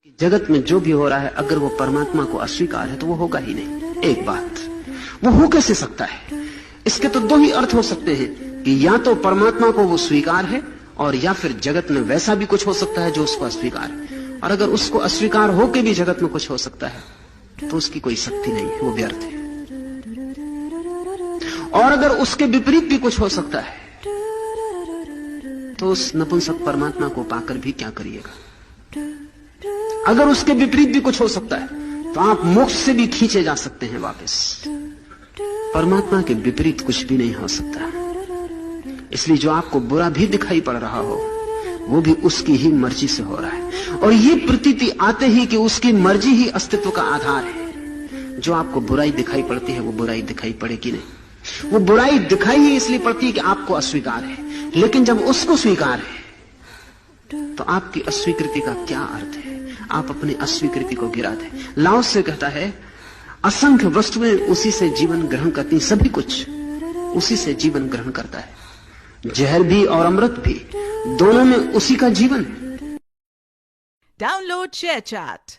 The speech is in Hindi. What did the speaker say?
जगत में जो भी हो रहा है अगर वो परमात्मा को अस्वीकार है तो वो होगा ही नहीं। एक बात, वो हो कैसे सकता है? इसके तो दो ही अर्थ हो सकते हैं कि या तो परमात्मा को वो स्वीकार है और या फिर जगत में वैसा भी कुछ हो सकता है जो उसको अस्वीकार है। और अगर उसको अस्वीकार होके भी जगत में कुछ हो सकता है तो उसकी कोई शक्ति नहीं है, वो व्यर्थ है। और अगर उसके विपरीत भी कुछ हो सकता है तो उस नपुंसक परमात्मा को पाकर भी क्या करिएगा? अगर उसके विपरीत भी कुछ हो सकता है तो आप मोक्ष से भी खींचे जा सकते हैं वापस। परमात्मा के विपरीत कुछ भी नहीं हो सकता। इसलिए जो आपको बुरा भी दिखाई पड़ रहा हो वो भी उसकी ही मर्जी से हो रहा है। और ये प्रतीति आते ही कि उसकी मर्जी ही अस्तित्व का आधार है। जो आपको बुराई दिखाई पड़ती है वो बुराई दिखाई पड़ेगी नहीं। वो बुराई दिखाई ही इसलिए पड़ती है कि आपको अस्वीकार है। लेकिन जब उसको स्वीकार है तो आपकी अस्वीकृति का क्या अर्थ है? आप अपनी अस्वीकृति को गिरा दें। लाओ से कहता है असंख्य वस्तुएं उसी से जीवन ग्रहण करती, सभी कुछ उसी से जीवन ग्रहण करता है। जहर भी और अमृत भी, दोनों में उसी का जीवन है। Download share chat.